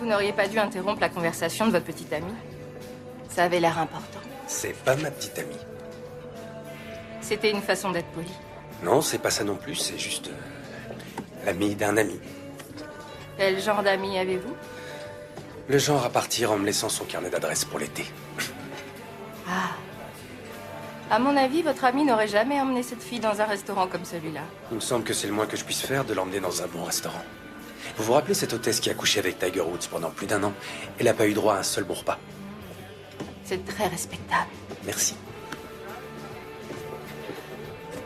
Vous n'auriez pas dû interrompre la conversation de votre petite amie. Ça avait l'air important. C'est pas ma petite amie. C'était une façon d'être poli. Non, c'est pas ça non plus, c'est juste... l'ami d'un ami. Quel genre d'amis avez-vous? Le genre à partir en me laissant son carnet d'adresses pour l'été. Ah. À mon avis, votre ami n'aurait jamais emmené cette fille dans un restaurant comme celui-là. Il me semble que c'est le moins que je puisse faire de l'emmener dans un bon restaurant. Vous vous rappelez cette hôtesse qui a couché avec Tiger Woods pendant plus d'1 an? Elle n'a pas eu droit à un seul bon repas. C'est très respectable. Merci.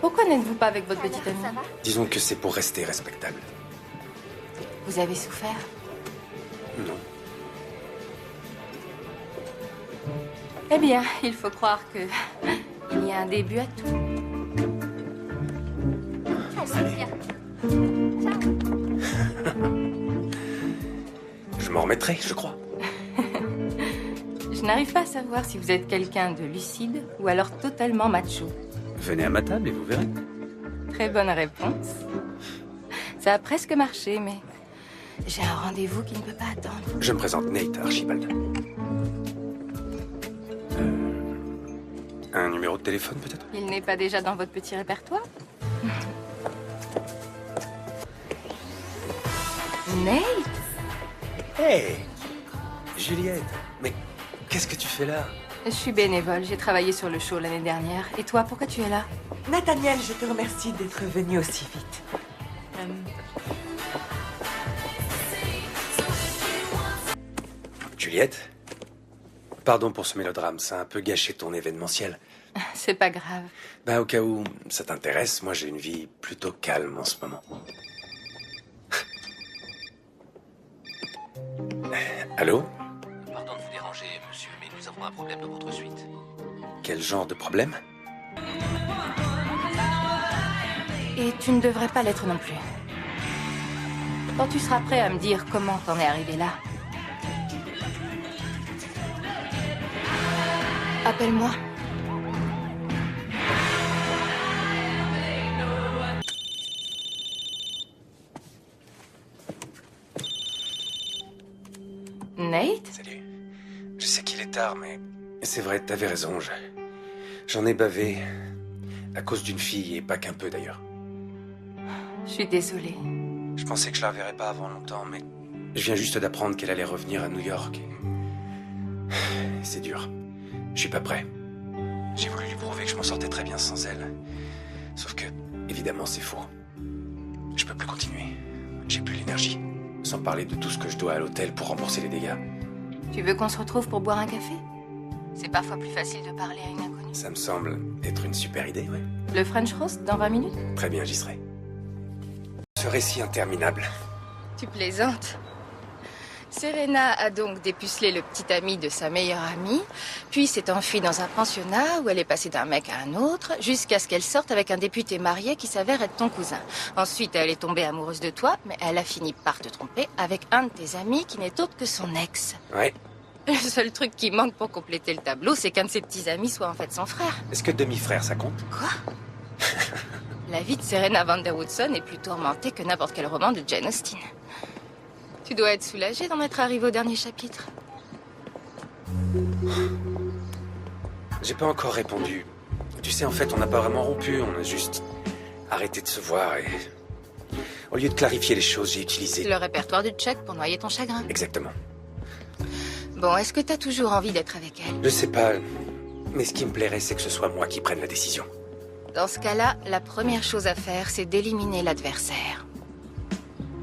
Pourquoi n'êtes-vous pas avec votre petite amie? Disons que c'est pour rester respectable. Vous avez souffert? Non. Eh bien, il faut croire que... il y a un début à tout. Je m'en remettrai, je crois. Je n'arrive pas à savoir si vous êtes quelqu'un de lucide ou alors totalement macho. Venez à ma table et vous verrez. Très bonne réponse. Ça a presque marché, mais j'ai un rendez-vous qui ne peut pas attendre. Je me présente, Nate Archibald. Un numéro de téléphone, peut-être? Il n'est pas déjà dans votre petit répertoire? Nate? Hey Juliette, mais qu'est-ce que tu fais là? Je suis bénévole, j'ai travaillé sur le show l'année dernière. Et toi, pourquoi tu es là? Nathaniel, je te remercie d'être venu aussi vite. Juliette? Pardon pour ce mélodrame, ça a un peu gâché ton événementiel. C'est pas grave. Ben, au cas où ça t'intéresse, moi j'ai une vie plutôt calme en ce moment. Allô? Pardon de vous déranger, monsieur, mais nous avons un problème dans votre suite. Quel genre de problème? Et tu ne devrais pas l'être non plus. Quand tu seras prêt à me dire comment t'en es arrivé là, appelle-moi. Nate? Salut. Je sais qu'il est tard, mais c'est vrai, t'avais raison. J'en ai bavé à cause d'une fille, et pas qu'un peu d'ailleurs. Je suis désolée. Je pensais que je la reverrais pas avant longtemps, mais je viens juste d'apprendre qu'elle allait revenir à New York. C'est dur. Je suis pas prêt. J'ai voulu lui prouver que je m'en sortais très bien sans elle. Sauf que, évidemment, c'est faux. Je peux plus continuer. J'ai plus l'énergie. Sans parler de tout ce que je dois à l'hôtel pour rembourser les dégâts. Tu veux qu'on se retrouve pour boire un café? C'est parfois plus facile de parler à une inconnue. Ça me semble être une super idée, ouais. Le French Roast dans 20 minutes? Très bien, j'y serai. Ce récit interminable. Tu plaisantes. Serena a donc dépucelé le petit ami de sa meilleure amie, puis s'est enfuie dans un pensionnat où elle est passée d'un mec à un autre, jusqu'à ce qu'elle sorte avec un député marié qui s'avère être ton cousin. Ensuite, elle est tombée amoureuse de toi, mais elle a fini par te tromper avec un de tes amis qui n'est autre que son ex. Ouais. Le seul truc qui manque pour compléter le tableau, c'est qu'un de ses petits amis soit en fait son frère. Est-ce que demi-frère, ça compte? Quoi? La vie de Serena Van Der Woodson est plus tourmentée que n'importe quel roman de Jane Austen. Tu dois être soulagée d'en être arrivé au dernier chapitre. J'ai pas encore répondu. Tu sais, en fait, on n'a pas vraiment rompu, on a juste arrêté de se voir et... Au lieu de clarifier les choses, j'ai utilisé... Le répertoire de Chuck pour noyer ton chagrin. Exactement. Bon, est-ce que t'as toujours envie d'être avec elle? Je sais pas, mais ce qui me plairait, c'est que ce soit moi qui prenne la décision. Dans ce cas-là, la première chose à faire, c'est d'éliminer l'adversaire.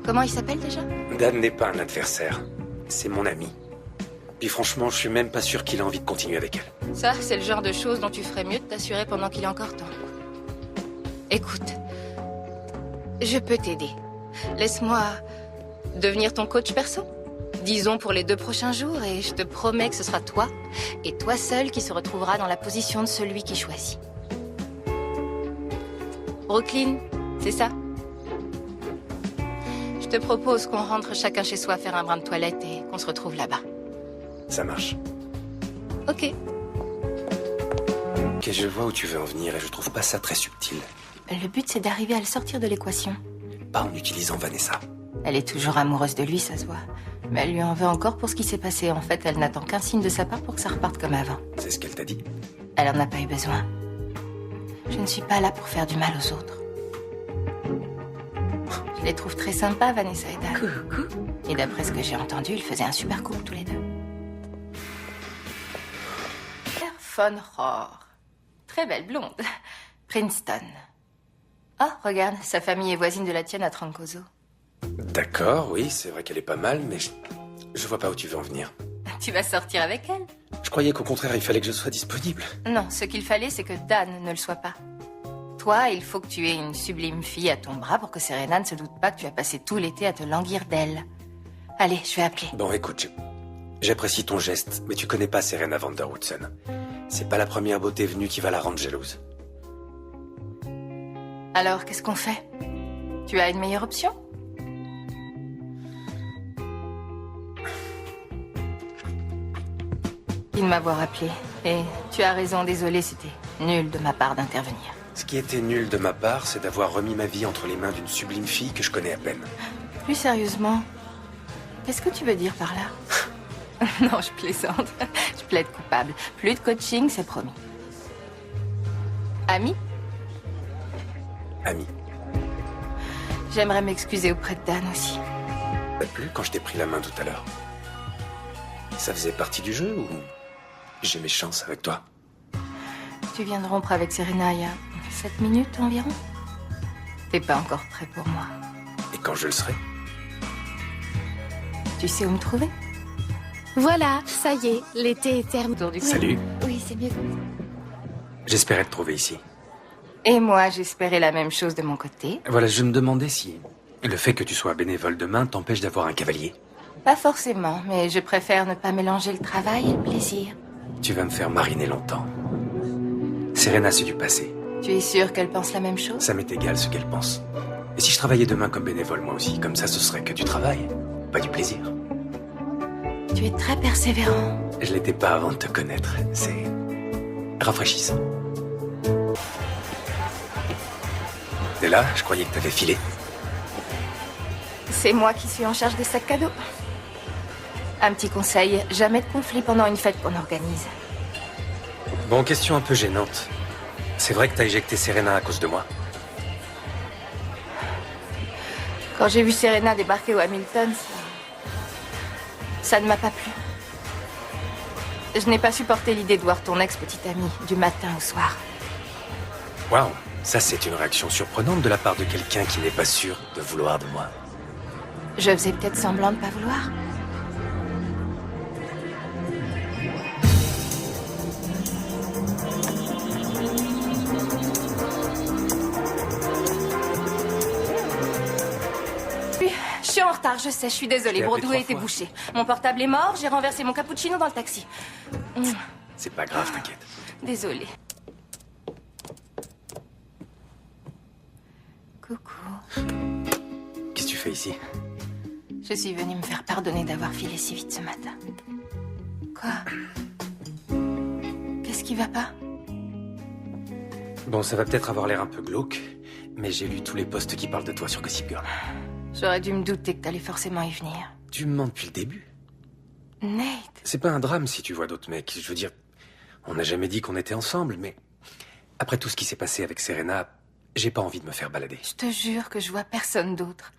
Comment il s'appelle déjà? Dan n'est pas un adversaire. C'est mon ami. Puis franchement, je suis même pas sûr qu'il a envie de continuer avec elle. Ça, c'est le genre de choses dont tu ferais mieux de t'assurer pendant qu'il est encore temps. Écoute, je peux t'aider. Laisse-moi devenir ton coach perso. Disons pour les 2 prochains jours, et je te promets que ce sera toi, et toi seul qui se retrouvera dans la position de celui qui choisit. Brooklyn, c'est ça? Je te propose qu'on rentre chacun chez soi faire un brin de toilette et qu'on se retrouve là-bas. Ça marche. Ok. Ok, je vois où tu veux en venir et je trouve pas ça très subtil. Le but, c'est d'arriver à le sortir de l'équation. Pas en utilisant Vanessa. Elle est toujours amoureuse de lui, ça se voit. Mais elle lui en veut encore pour ce qui s'est passé. En fait, elle n'attend qu'un signe de sa part pour que ça reparte comme avant. C'est ce qu'elle t'a dit? Elle en a pas eu besoin. Je ne suis pas là pour faire du mal aux autres. Je les trouve très sympas, Vanessa et Dan. Coucou. Et d'après ce que j'ai entendu, ils faisaient un super couple tous les deux. Claire von Rohr. Très belle blonde. Princeton. Oh, regarde, sa famille est voisine de la tienne à Trancoso. D'accord, oui, c'est vrai qu'elle est pas mal, mais je vois pas où tu veux en venir. Tu vas sortir avec elle? Je croyais qu'au contraire, il fallait que je sois disponible. Non, ce qu'il fallait, c'est que Dan ne le soit pas. Toi, il faut que tu aies une sublime fille à ton bras pour que Serena ne se doute pas que tu as passé tout l'été à te languir d'elle. Allez, je vais appeler. Bon, écoute, j'apprécie ton geste, mais tu connais pas Serena van der Woodsen. C'est pas la première beauté venue qui va la rendre jalouse. Alors, qu'est-ce qu'on fait? Tu as une meilleure option? De m'avoir appelé. Et tu as raison, désolé, c'était nul de ma part d'intervenir. Ce qui était nul de ma part, c'est d'avoir remis ma vie entre les mains d'une sublime fille que je connais à peine. Plus sérieusement, qu'est-ce que tu veux dire par là? Non, je plaisante. Je plaide coupable. Plus de coaching, c'est promis. Ami? Ami. J'aimerais m'excuser auprès de Dan aussi. T'as plu quand je t'ai pris la main tout à l'heure? Ça faisait partie du jeu ou j'ai mes chances avec toi? Tu viens de rompre avec Serena il y a 7 minutes environ. T'es pas encore prêt pour moi. Et quand je le serai? Tu sais où me trouver? Voilà, ça y est, l'été est terminé. Salut. Oui, c'est mieux. J'espérais te trouver ici. Et moi, j'espérais la même chose de mon côté. Voilà, je me demandais si le fait que tu sois bénévole demain t'empêche d'avoir un cavalier. Pas forcément, mais je préfère ne pas mélanger le travail et le plaisir. Tu vas me faire mariner longtemps. Serena, c'est du passé. Tu es sûr qu'elle pense la même chose? Ça m'est égal ce qu'elle pense. Et si je travaillais demain comme bénévole moi aussi, comme ça ce serait que du travail, pas du plaisir. Tu es très persévérant. Je l'étais pas avant de te connaître. C'est rafraîchissant. T'es là? Je croyais que t'avais filé. C'est moi qui suis en charge des sacs cadeaux. Un petit conseil, jamais de conflit pendant une fête qu'on organise. Bon, question un peu gênante. C'est vrai que t'as éjecté Serena à cause de moi? Quand j'ai vu Serena débarquer au Hamilton, ça ne m'a pas plu. Je n'ai pas supporté l'idée de voir ton ex-petite amie du matin au soir. Waouh, ça c'est une réaction surprenante de la part de quelqu'un qui n'est pas sûr de vouloir de moi. Je faisais peut-être semblant de pas vouloir. Je suis en retard, je sais, je suis désolée. Je t'ai appelé Broadway 3 était fois. bouché. Mon portable est mort, j'ai renversé mon cappuccino dans le taxi. C'est pas grave, t'inquiète. Désolée. Coucou. Qu'est-ce que tu fais ici? Je suis venue me faire pardonner d'avoir filé si vite ce matin. Quoi? Qu'est-ce qui va pas? Bon, ça va peut-être avoir l'air un peu glauque, mais j'ai lu tous les posts qui parlent de toi sur Gossip Girl. J'aurais dû me douter que t'allais forcément y venir. Tu me mens depuis le début. Nate, C'est pas un drame si tu vois d'autres mecs. Je veux dire, on n'a jamais dit qu'on était ensemble, mais après tout ce qui s'est passé avec Serena, j'ai pas envie de me faire balader. je te jure que je vois personne d'autre.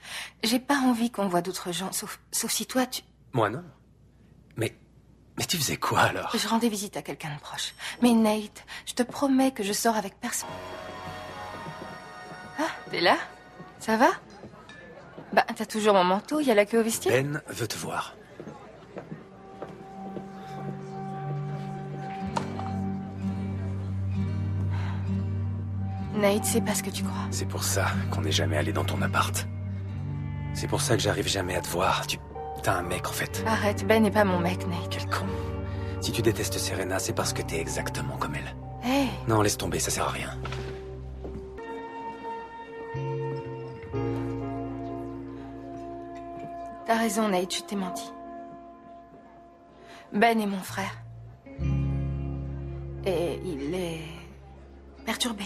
J'ai pas envie qu'on voit d'autres gens, sauf si toi, Moi, non. Mais tu faisais quoi alors? Je rendais visite à quelqu'un de proche. Mais Nate, je te promets que je sors avec personne. Ah, t'es là? Ça va? Bah, t'as toujours mon manteau, il y a la queue au vestiaire? Ben veut te voir. Nate, c'est pas ce que tu crois. C'est pour ça qu'on n'est jamais allé dans ton appart. C'est pour ça que j'arrive jamais à te voir. T'as un mec en fait. Arrête, Ben n'est pas mon mec, Nate. Quel con. Si tu détestes Serena, c'est parce que t'es exactement comme elle. Hey, Non, laisse tomber, ça sert à rien. t'as raison, Nate, je t'ai menti. Ben est mon frère. Et il est perturbé.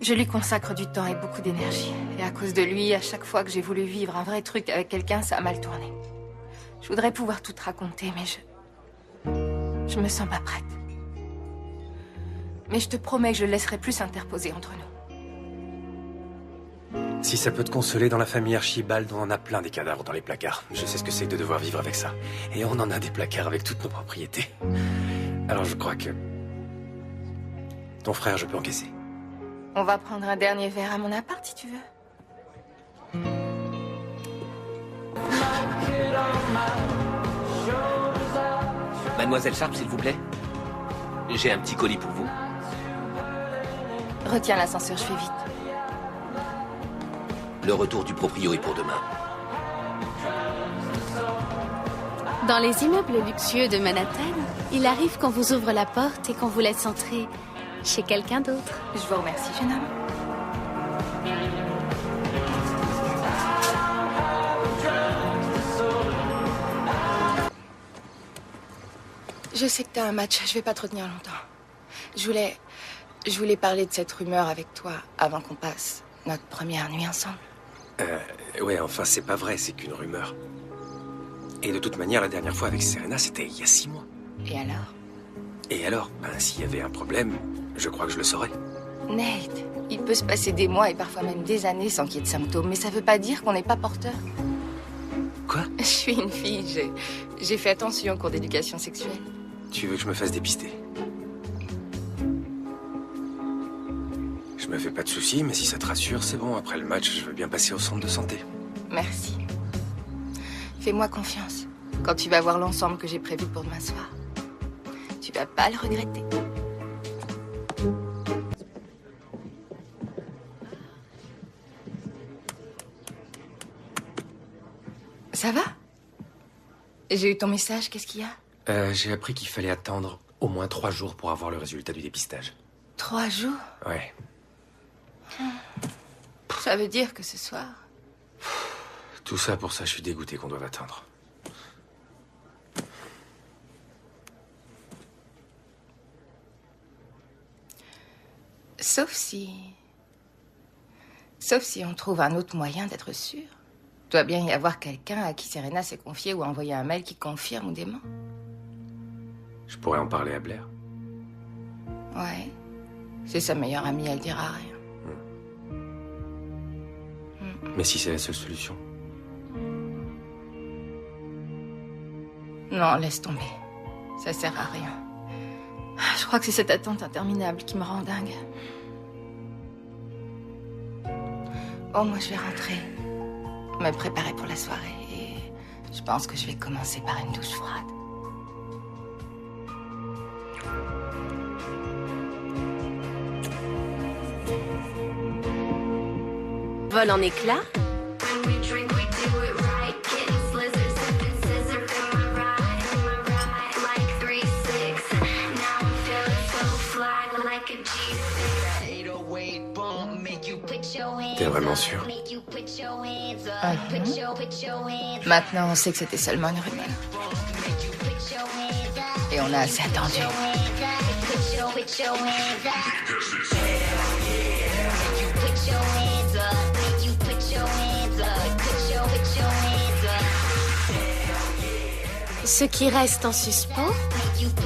Je lui consacre du temps et beaucoup d'énergie. Et à cause de lui, à chaque fois que j'ai voulu vivre un vrai truc avec quelqu'un, ça a mal tourné. Je voudrais pouvoir tout te raconter, mais je me sens pas prête. Mais je te promets que je laisserai plus s'interposer entre nous. Si ça peut te consoler, dans la famille Archibald, on en a plein des cadavres dans les placards. Je sais ce que c'est de devoir vivre avec ça. Et on en a des placards avec toutes nos propriétés. Alors je crois que... Ton frère, je peux encaisser. On va prendre un dernier verre à mon appart, si tu veux. Mademoiselle Sharp, s'il vous plaît. J'ai un petit colis pour vous. Retiens l'ascenseur, je fais vite. Le retour du proprio est pour demain. Dans les immeubles luxueux de Manhattan, il arrive qu'on vous ouvre la porte et qu'on vous laisse entrer chez quelqu'un d'autre. Je vous remercie, jeune homme. Je sais que t'as un match, je vais pas te retenir longtemps. Je voulais parler de cette rumeur avec toi avant qu'on passe notre première nuit ensemble. Ouais, enfin, c'est pas vrai, c'est qu'une rumeur. Et de toute manière, la dernière fois avec Serena, c'était il y a 6 mois. Et alors? Et alors, s'il y avait un problème, je crois que je le saurais. Nate, il peut se passer des mois et parfois même des années sans qu'il y ait de symptômes, mais ça veut pas dire qu'on n'est pas porteur. Quoi? Je suis une fille, j'ai fait attention au cours d'éducation sexuelle. Tu veux que je me fasse dépister? Je me fais pas de soucis, mais si ça te rassure, c'est bon. Après le match, je veux bien passer au centre de santé. Merci. Fais-moi confiance. Quand tu vas voir l'ensemble que j'ai prévu pour demain soir, tu vas pas le regretter. Ça va? J'ai eu ton message, qu'est-ce qu'il y a? J'ai appris qu'il fallait attendre au moins 3 jours pour avoir le résultat du dépistage. 3 jours? Ouais. Ça veut dire que ce soir... Tout ça pour ça, je suis dégoûté qu'on doive attendre. Sauf si on trouve un autre moyen d'être sûr. Il doit bien y avoir quelqu'un à qui Serena s'est confiée ou a envoyé un mail qui confirme ou dément. Je pourrais en parler à Blair. Ouais. C'est sa meilleure amie, elle dira rien. Mais si c'est la seule solution? Non, laisse tomber. Ça sert à rien. Je crois que c'est cette attente interminable qui me rend dingue. Bon, moi je vais rentrer. Me préparer pour la soirée. Et je pense que je vais commencer par une douche froide. Vol en éclats. T'es vraiment sûr? Maintenant, on sait que c'était seulement une rumeur. Et on a assez attendu. Ce qui reste en suspens